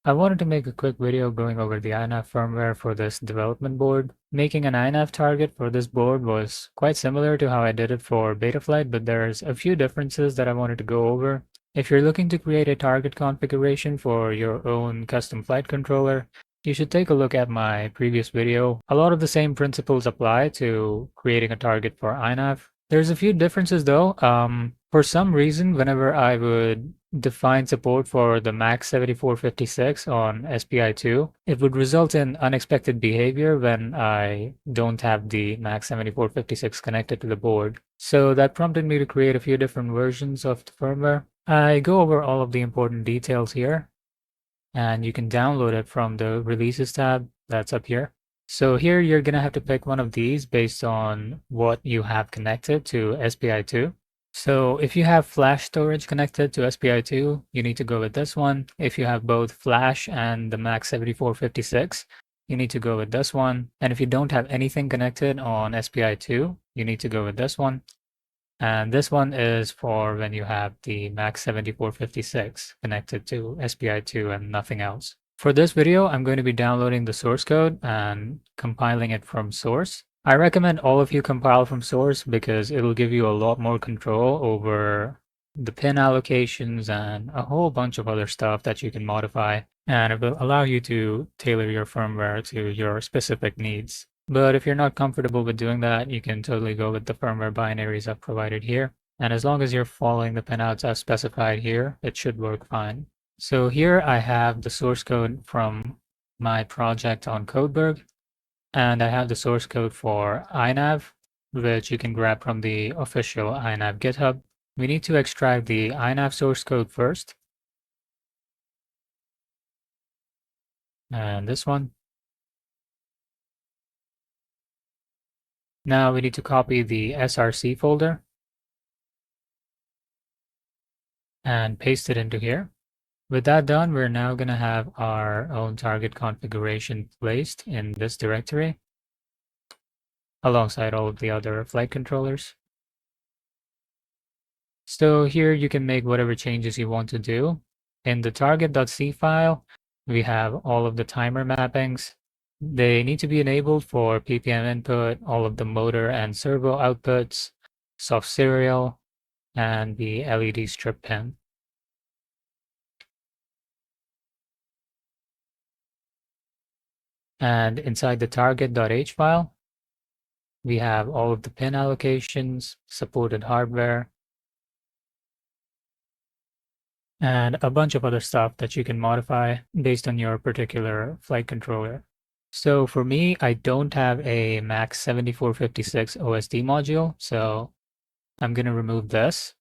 I wanted to make a quick video going over the INAV firmware for this development board. Making an INAV target for this board was quite similar to how I did it for Betaflight, but there's a few differences that I wanted to go over. If you're looking to create a target configuration for your own custom flight controller, you should take a look at my previous video. A lot of the same principles apply to creating a target for INAV. There's a few differences though. For some reason, whenever I would define support for the MAX 7456 on SPI2, it would result in unexpected behavior when I don't have the MAX 7456 connected to the board. So that prompted me to create a few different versions of the firmware. I go over all of the important details here, and you can download it from the Releases tab that's up here. So here you're going to have to pick one of these based on what you have connected to SPI2. So if you have flash storage connected to SPI2, you need to go with this one. If you have both flash and the MAX 7456, you need to go with this one. And if you don't have anything connected on SPI2, you need to go with this one. And this one is for when you have the MAX 7456 connected to SPI2 and nothing else. For this video, I'm going to be downloading the source code and compiling it from source. I recommend all of you compile from source because it'll give you a lot more control over the pin allocations and a whole bunch of other stuff that you can modify, and it will allow you to tailor your firmware to your specific needs. But if you're not comfortable with doing that, you can totally go with the firmware binaries I've provided here. And as long as you're following the pinouts as specified here, it should work fine. So here I have the source code from my project on Codeberg, and I have the source code for INAV, which you can grab from the official INAV GitHub. We need to extract the INAV source code first. And this one. Now we need to copy the SRC folder and paste it into here. With that done, we're now going to have our own target configuration placed in this directory alongside all of the other flight controllers. So here you can make whatever changes you want to do. In the target.c file, we have all of the timer mappings. They need to be enabled for PPM input, all of the motor and servo outputs, soft serial, and the LED strip pin. And inside the target.h file, we have all of the pin allocations, supported hardware, and a bunch of other stuff that you can modify based on your particular flight controller. So for me, I don't have a MAX 7456 OSD module, so I'm going to remove this.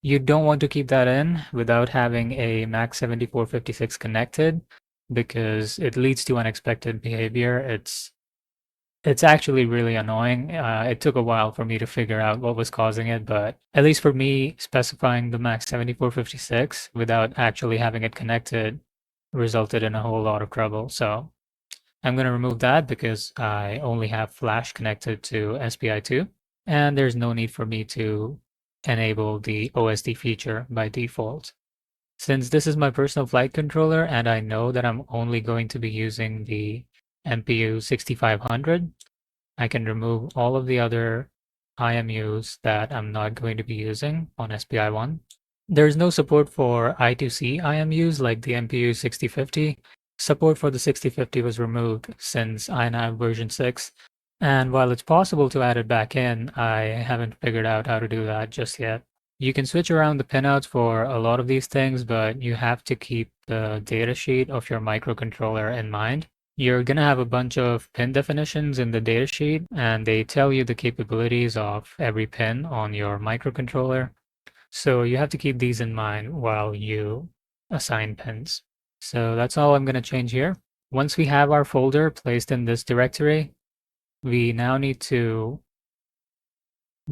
You don't want to keep that in without having a MAX 7456 connected because it leads to unexpected behavior. It's actually really annoying. It took a while for me to figure out what was causing it, but at least for me, specifying the MAX 7456 without actually having it connected resulted in a whole lot of trouble. So I'm going to remove that because I only have flash connected to SPI2, and there's no need for me to enable the OSD feature by default. Since this is my personal flight controller and I know that I'm only going to be using the MPU 6500, I can remove all of the other IMUs that I'm not going to be using on SPI1. There's no support for I2C IMUs like the MPU 6050. Support for the 6050 was removed since INAV version 6, and while it's possible to add it back in, I haven't figured out how to do that just yet. You can switch around the pinouts for a lot of these things, but you have to keep the datasheet of your microcontroller in mind. You're going to have a bunch of pin definitions in the datasheet, and they tell you the capabilities of every pin on your microcontroller. So you have to keep these in mind while you assign pins. So that's all I'm going to change here. Once we have our folder placed in this directory, we now need to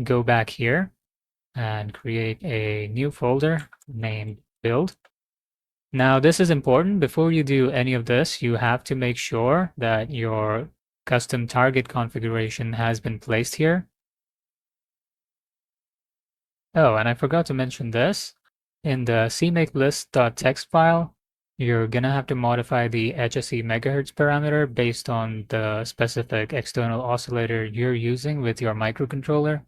go back here and create a new folder named build. Now this is important. Before you do any of this, you have to make sure that your custom target configuration has been placed here. Oh, and I forgot to mention this. In the cmakelist.txt file, you're gonna have to modify the HSE megahertz parameter based on the specific external oscillator you're using with your microcontroller.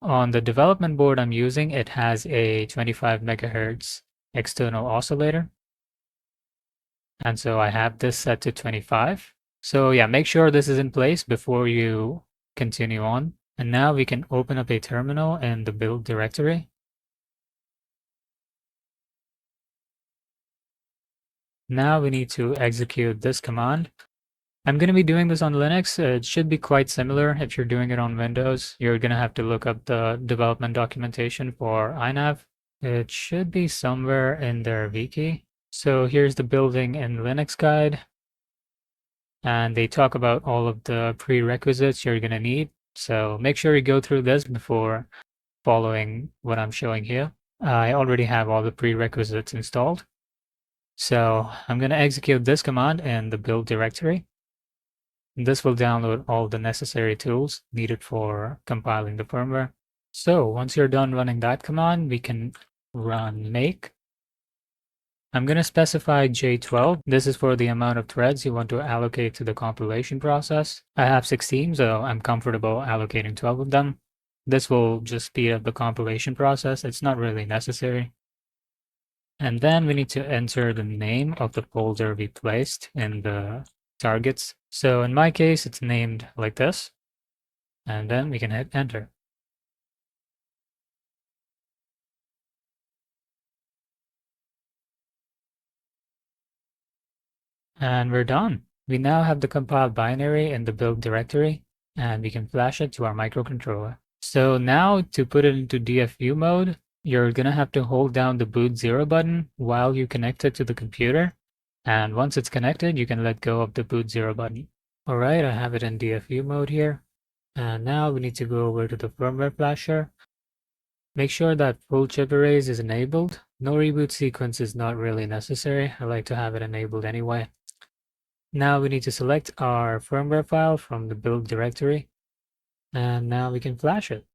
On the development board I'm using, it has a 25 megahertz external oscillator. And so I have this set to 25. So yeah, make sure this is in place before you continue on. And now we can open up a terminal in the build directory. Now we need to execute this command. I'm going to be doing this on Linux. It should be quite similar if you're doing it on Windows. You're going to have to look up the development documentation for INAV. It should be somewhere in their wiki. So here's the building in Linux guide. And they talk about all of the prerequisites you're going to need. So make sure you go through this before following what I'm showing here. I already have all the prerequisites installed. So I'm going to execute this command in the build directory. This will download all the necessary tools needed for compiling the firmware. So once you're done running that command, we can run make. I'm going to specify J12. This is for the amount of threads you want to allocate to the compilation process. I have 16, so I'm comfortable allocating 12 of them. This will just speed up the compilation process. It's not really necessary. And then we need to enter the name of the folder we placed in the targets. So in my case, it's named like this. And then we can hit enter. And we're done. We now have the compiled binary in the build directory, and we can flash it to our microcontroller. So now to put it into DFU mode, you're gonna have to hold down the boot 0 button while you connect it to the computer. And once it's connected, you can let go of the boot 0 button. All right, I have it in DFU mode here. And now we need to go over to the firmware flasher. Make sure that full chip erase is enabled. No reboot sequence is not really necessary. I like to have it enabled anyway. Now we need to select our firmware file from the build directory. And now we can flash it.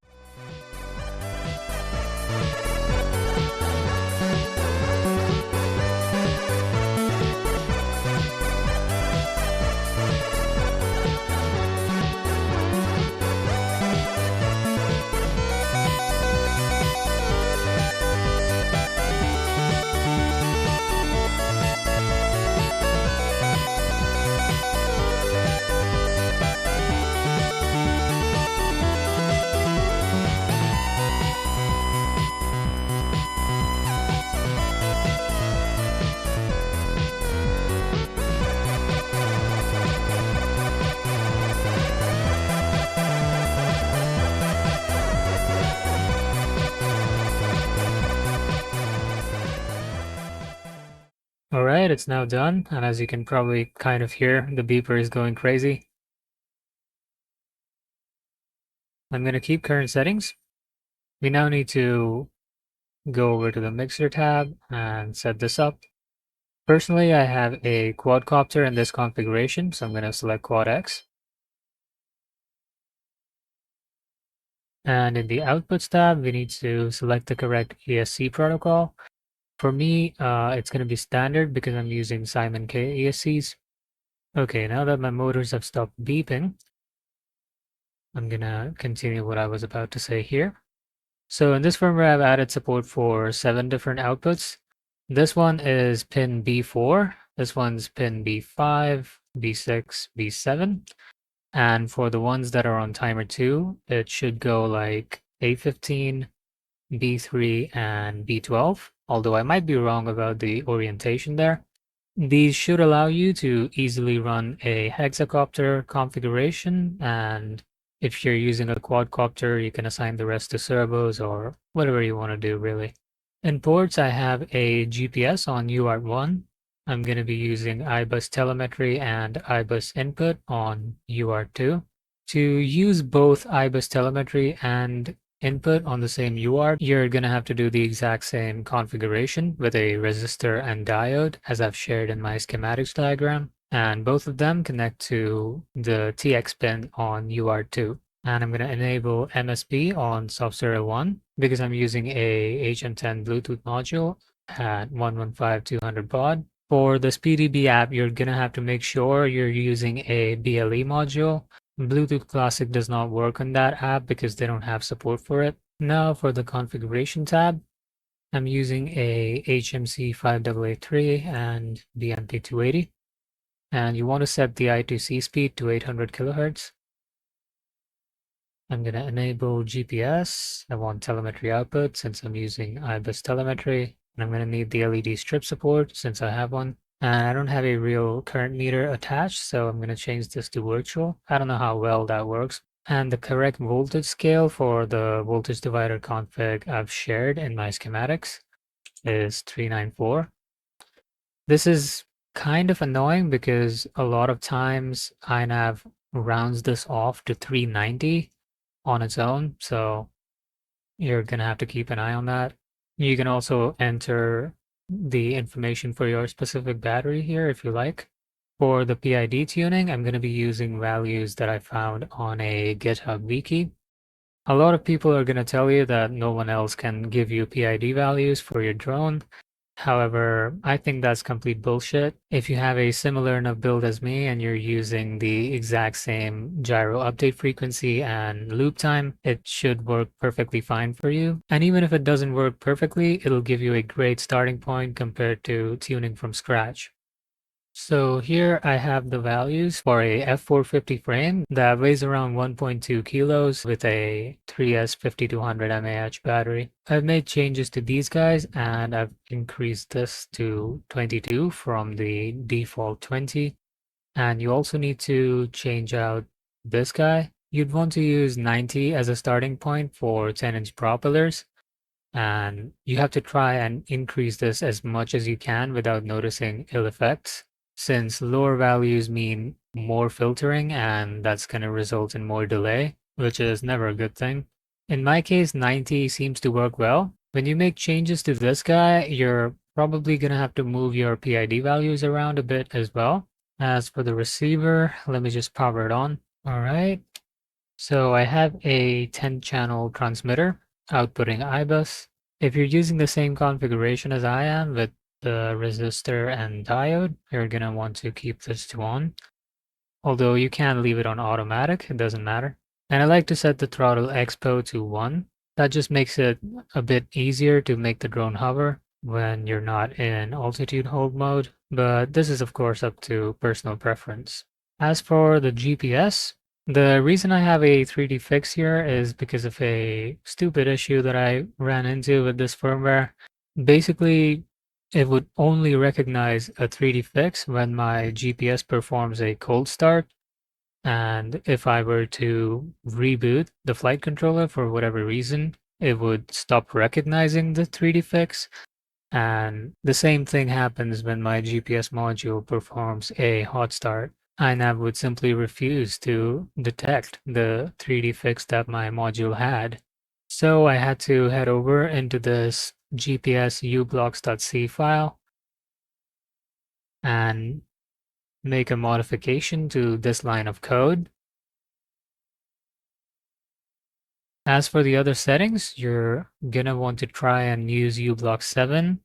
All right, it's now done. And as you can probably kind of hear, the beeper is going crazy. I'm going to keep current settings. We now need to go over to the mixer tab and set this up. Personally, I have a quadcopter in this configuration, so I'm going to select quad X. And in the outputs tab, we need to select the correct ESC protocol. For me, it's going to be standard because I'm using Simon K ESCs. Okay, now that my motors have stopped beeping, I'm going to continue what I was about to say here. So in this firmware, I've added support for 7 different outputs. This one is pin B4, this one's pin B5, B6, B7. And for the ones that are on timer 2, it should go like A15, B3, and B12, although I might be wrong about the orientation there. These should allow you to easily run a hexacopter configuration, and if you're using a quadcopter, you can assign the rest to servos or whatever you want to do, really. In ports, I have a GPS on UART1. I'm going to be using iBus telemetry and iBus input on UART2. To use both iBus telemetry and input on the same UART, you're going to have to do the exact same configuration with a resistor and diode, as I've shared in my schematics diagram. And both of them connect to the TX pin on UART2. And I'm going to enable MSB on soft serial 1 because I'm using a HM10 Bluetooth module at 115.200 baud. For the SpeedyB app, you're going to have to make sure you're using a BLE module. Bluetooth Classic does not work on that app because they don't have support for it. Now for the configuration tab, I'm using a HMC5883 and BMP280. And you want to set the I2C speed to 800 kilohertz. I'm going to enable GPS. I want telemetry output since I'm using IBIS telemetry. And I'm going to need the LED strip support since I have one. And I don't have a real current meter attached, so I'm going to change this to virtual. I don't know how well that works. And the correct voltage scale for the voltage divider config I've shared in my schematics is 394. This is kind of annoying because a lot of times INAV rounds this off to 390 on its own, so you're gonna have to keep an eye on that. You can also enter the information for your specific battery here if you like. For the PID tuning, I'm gonna be using values that I found on a GitHub wiki. A lot of people are gonna tell you that no one else can give you PID values for your drone. However, I think that's complete bullshit. If you have a similar enough build as me and you're using the exact same gyro update frequency and loop time, it should work perfectly fine for you. And even if it doesn't work perfectly, it'll give you a great starting point compared to tuning from scratch. So here I have the values for a F450 frame that weighs around 1.2 kilos with a 3S5200 mAh battery. I've made changes to these guys and I've increased this to 22 from the default 20. And you also need to change out this guy. You'd want to use 90 as a starting point for 10-inch propellers. And you have to try and increase this as much as you can without noticing ill effects, since lower values mean more filtering and that's going to result in more delay, which is never a good thing. In my case, 90 seems to work well. When you make changes to this guy, you're probably going to have to move your PID values around a bit as well. As for the receiver, let me just power it on. All right. So I have a 10-channel transmitter outputting IBIS. If you're using the same configuration as I am with the resistor and diode, you're going to want to keep this to on. Although you can leave it on automatic, it doesn't matter. And I like to set the throttle expo to 1. That just makes it a bit easier to make the drone hover when you're not in altitude hold mode, but this is of course up to personal preference. As for the GPS, the reason I have a 3D fix here is because of a stupid issue that I ran into with this firmware. Basically, it would only recognize a 3D fix when my GPS performs a cold start. And if I were to reboot the flight controller for whatever reason, it would stop recognizing the 3D fix. And the same thing happens when my GPS module performs a hot start. INAV would simply refuse to detect the 3D fix that my module had. So I had to head over into this GPS ublocks.c file and make a modification to this line of code. As for the other settings, you're gonna want to try and use uBlock 7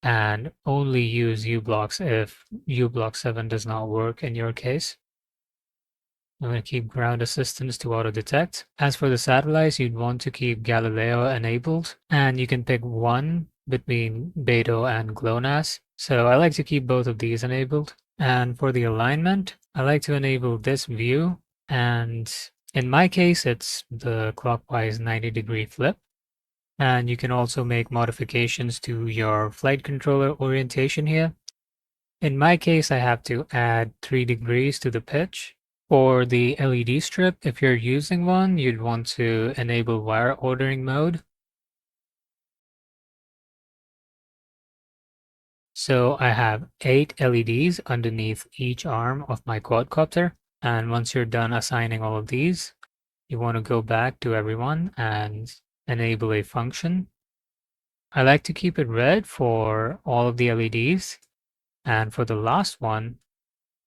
and only use uBlocks if uBlock 7 does not work in your case. I'm going to keep ground assistance to auto detect. As for the satellites, you'd want to keep Galileo enabled, and you can pick one between Beidou and GLONASS. So I like to keep both of these enabled. And for the alignment, I like to enable this view. And in my case, it's the clockwise 90-degree flip. And you can also make modifications to your flight controller orientation here. In my case, I have to add 3 degrees to the pitch. For the LED strip, if you're using one, you'd want to enable wire ordering mode. So I have 8 LEDs underneath each arm of my quadcopter. And once you're done assigning all of these, you want to go back to everyone and enable a function. I like to keep it red for all of the LEDs. And for the last one,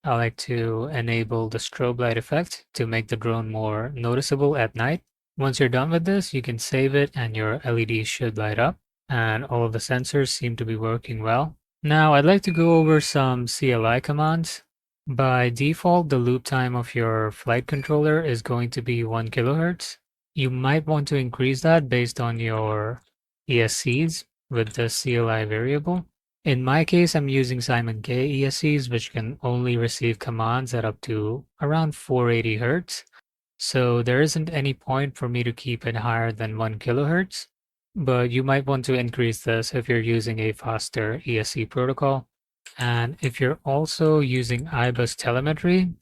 I like to enable the strobe light effect to make the drone more noticeable at night. Once you're done with this, you can save it and your LEDs should light up. and all of the sensors seem to be working well. Now I'd like to go over some CLI commands. By default, the loop time of your flight controller is going to be 1 kilohertz. You might want to increase that based on your ESCs with the CLI variable. In my case, I'm using Simon K ESCs, which can only receive commands at up to around 480 hertz. So there isn't any point for me to keep it higher than 1 kilohertz, but you might want to increase this if you're using a faster ESC protocol. And if you're also using iBus telemetry,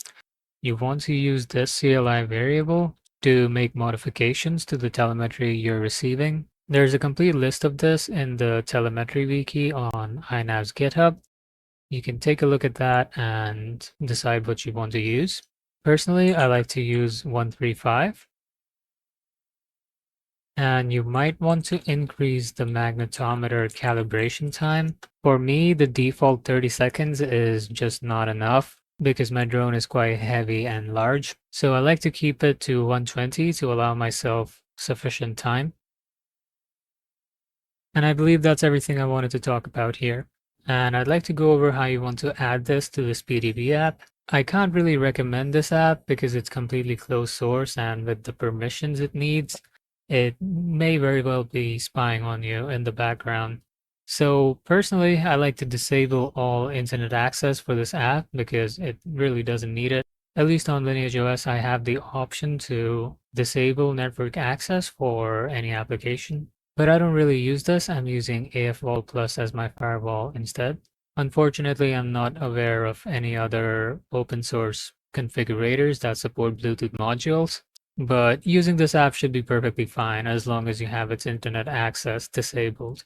you want to use this CLI variable to make modifications to the telemetry you're receiving. There's a complete list of this in the telemetry wiki on INAV's GitHub. You can take a look at that and decide what you want to use. Personally, I like to use 135. And you might want to increase the magnetometer calibration time. For me, the default 30 seconds is just not enough because my drone is quite heavy and large. So I like to keep it to 120 to allow myself sufficient time. And I believe that's everything I wanted to talk about here. And I'd like to go over how you want to add this to the SpeeDB app. I can't really recommend this app because it's completely closed source, and with the permissions it needs, it may very well be spying on you in the background. So personally, I like to disable all internet access for this app because it really doesn't need it. At least on Lineage OS, I have the option to disable network access for any application. But I don't really use this. I'm using AF Plus as my firewall instead. Unfortunately, I'm not aware of any other open source configurators that support Bluetooth modules, but using this app should be perfectly fine as long as you have its internet access disabled.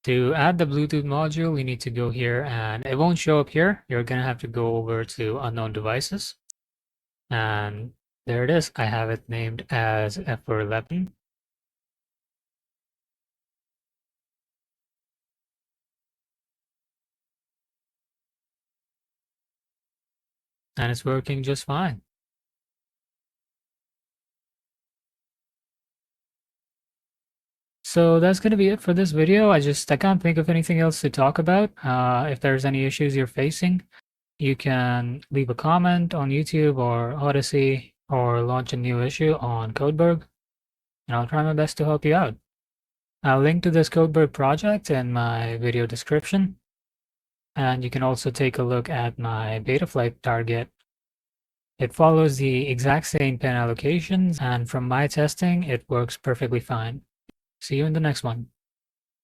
To add the Bluetooth module, you need to go here, and it won't show up here. You're gonna have to go over to unknown devices, and there it is. I have it named as F411. And it's working just fine. So that's going to be it for this video. I can't think of anything else to talk about. If there's any issues you're facing, you can leave a comment on YouTube or Odyssey or launch a new issue on Codeberg, and I'll try my best to help you out. I'll link to this Codeberg project in my video description, and you can also take a look at my Betaflight target. It follows the exact same pin allocations, and from my testing, it works perfectly fine. See you in the next one.